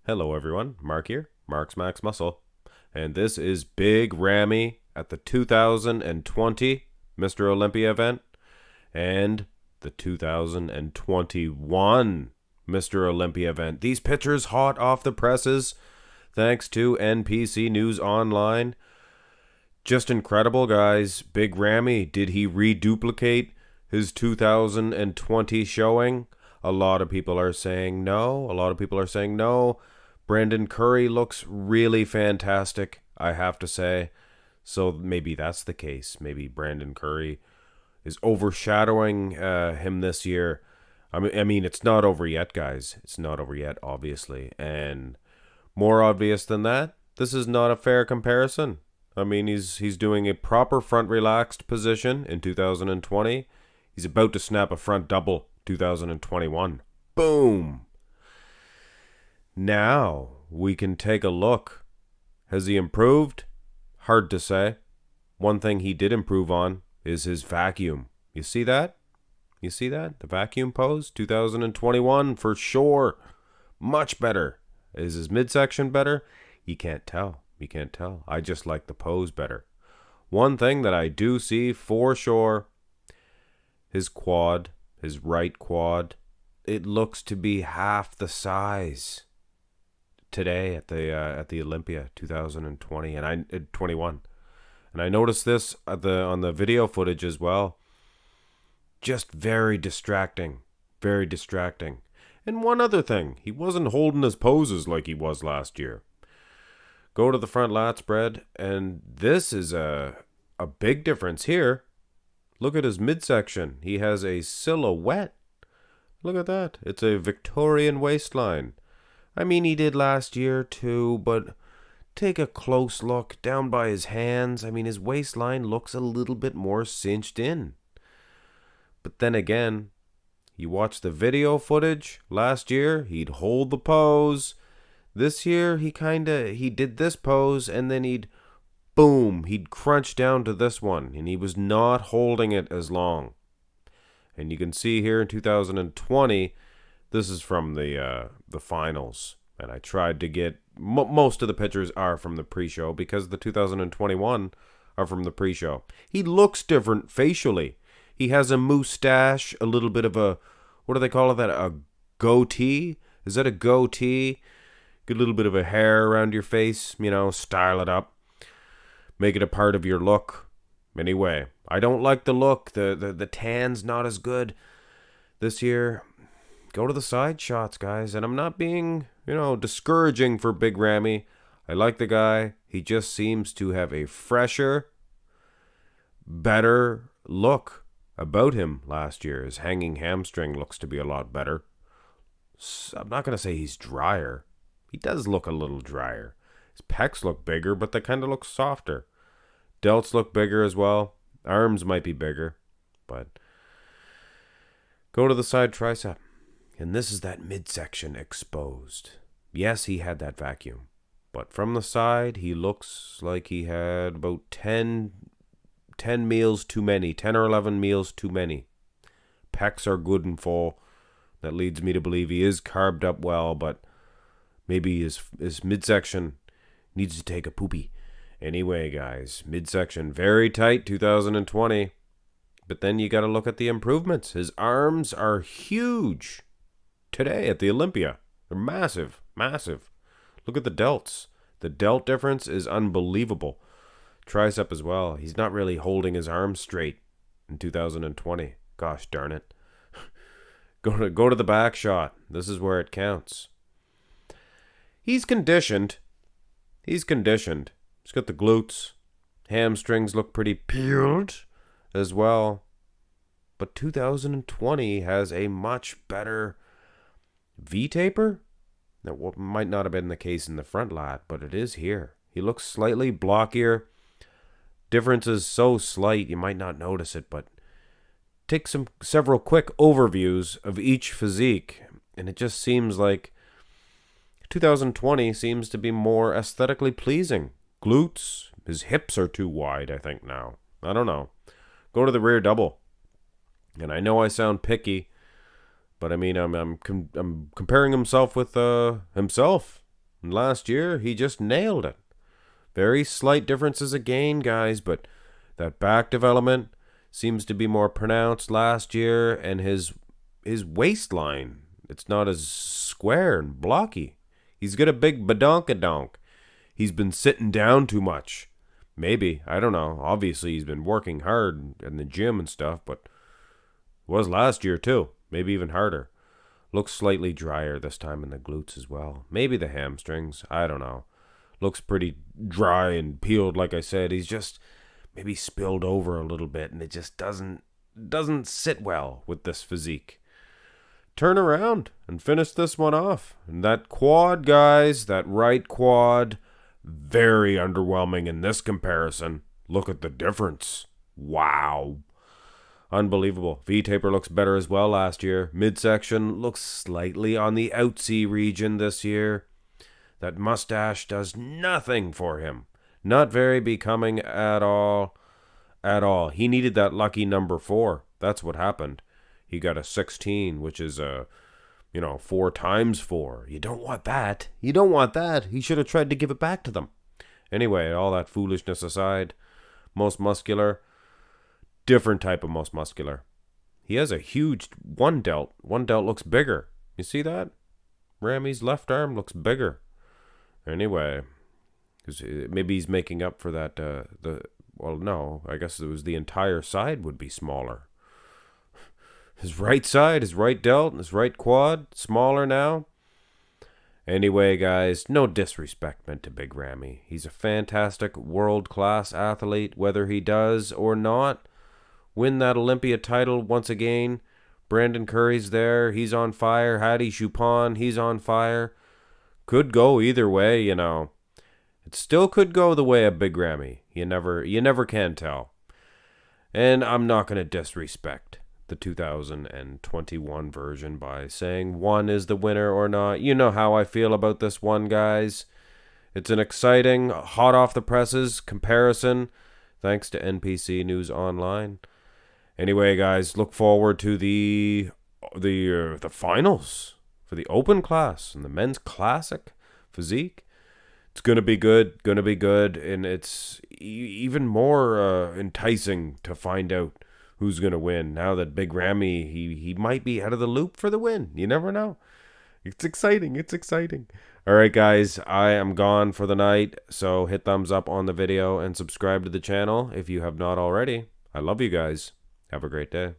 Hello everyone, Mark here, Mark's Max Muscle, and this is Big Ramy at the 2020 Mr. Olympia event and the 2021 Mr. Olympia event. These pictures hot off the presses thanks to NPC News Online. Just incredible, guys. Big Ramy, did he reduplicate his 2020 showing? A lot of people are saying no. Brandon Curry looks really fantastic, I have to say. So maybe that's the case. Maybe Brandon Curry is overshadowing him this year. I mean, it's not over yet, guys. It's not over yet, obviously. And more obvious than that, this is not a fair comparison. I mean, he's doing a proper front relaxed position in 2020. He's about to snap a front double 2021. Boom! Now we can take a look. Has he improved? Hard to say. One thing he did improve on is his vacuum. You see that? You see that? The vacuum pose? 2021 for sure. Much better. Is his midsection better? You can't tell. You can't tell. I just like the pose better. One thing that I do see for sure, his quad, his right quad, it looks to be half the size today at the Olympia 2020 and 21. And I noticed this on the video footage as well. Just very distracting. Very distracting. And one other thing, he wasn't holding his poses like he was last year. Go to the front lat spread, and this is a big difference here. Look at his midsection. He has a silhouette. Look at that. It's a Victorian waistline. I mean, he did last year too, but take a close look down by his hands. I mean, his waistline looks a little bit more cinched in. But then again, you watch the video footage. Last year, he'd hold the pose. This year, he did this pose, and then he'd crunch down to this one, and he was not holding it as long. And you can see here in 2020, this is from the finals, and I tried to get most of the pictures are from the pre-show because the 2021 are from the pre-show. He looks different facially. He has a mustache, a little bit of a, what do they call it? A goatee? Is that a goatee? Get a little bit of a hair around your face, style it up. Make it a part of your look. Anyway, I don't like the look. The tan's not as good this year. Go to the side shots, guys. And I'm not being, discouraging for Big Ramy. I like the guy. He just seems to have a fresher, better look about him last year. His hanging hamstring looks to be a lot better. I'm not going to say he's drier. He does look a little drier. His pecs look bigger, but they kind of look softer. Delts look bigger as well. Arms might be bigger, but go to the side tricep. And this is that midsection exposed. Yes, he had that vacuum. But from the side, he looks like he had about 10 meals too many. 10 or 11 meals too many. Pecs are good and full. That leads me to believe he is carved up well, but maybe his midsection needs to take a poopy. Anyway, guys, midsection very tight 2020. But then you got to look at the improvements. His arms are huge today at the Olympia. They're massive, massive. Look at the delts. The delt difference is unbelievable. Tricep as well. He's not really holding his arms straight in 2020. Gosh darn it. Go to the back shot. This is where it counts. He's conditioned. He's got the glutes. Hamstrings look pretty peeled as well. But 2020 has a much better V-taper. That might not have been the case in the front lat, but it is here. He looks slightly blockier. Difference is so slight you might not notice it, but take several quick overviews of each physique, and it just seems like 2020 seems to be more aesthetically pleasing. Glutes, his hips are too wide, I think now. I don't know. Go to the rear double. And I know I sound picky, but I mean, I'm comparing himself with himself. And last year, he just nailed it. Very slight differences again, guys, but that back development seems to be more pronounced last year, and his waistline, it's not as square and blocky. He's got a big badonkadonk. He's been sitting down too much. Maybe, I don't know. Obviously, he's been working hard in the gym and stuff, but it was last year too. Maybe even harder. Looks slightly drier this time in the glutes as well. Maybe the hamstrings. I don't know. Looks pretty dry and peeled, like I said. He's just maybe spilled over a little bit, and it just doesn't sit well with this physique. Turn around and finish this one off. And that quad, guys, that right quad, very underwhelming in this comparison. Look at the difference. Wow. Unbelievable. V-taper looks better as well last year. Midsection looks slightly on the outsy region this year. That mustache does nothing for him. Not very becoming at all. At all. He needed that lucky number 4. That's what happened. He got a 16, which is 4 times 4. You don't want that. You don't want that. He should have tried to give it back to them. Anyway, all that foolishness aside, most muscular, different type of most muscular. He has a huge one delt. One delt looks bigger. You see that? Ramy's left arm looks bigger. Anyway, maybe he's making up for that. No, I guess it was the entire side would be smaller. His right side, his right delt, his right quad, smaller now. Anyway, guys, no disrespect meant to Big Ramy. He's a fantastic world-class athlete, whether he does or not win that Olympia title once again. Brandon Curry's there. He's on fire. Hadi Chupon, he's on fire. Could go either way, you know. It still could go the way of Big Ramy. You never can tell. And I'm not going to disrespect the 2021 version by saying one is the winner or not. You know how I feel about this one, guys. It's an exciting, hot off the presses comparison, thanks to NPC News Online. Anyway, guys, look forward to the finals for the open class and the men's classic physique. It's gonna be good, and it's even more enticing to find out who's gonna win now that Big Ramy he might be out of the loop for the win. You never know. It's exciting. All right, guys, I am gone for the night, so hit thumbs up on the video and subscribe to the channel if you have not already. I love you guys. Have a great day.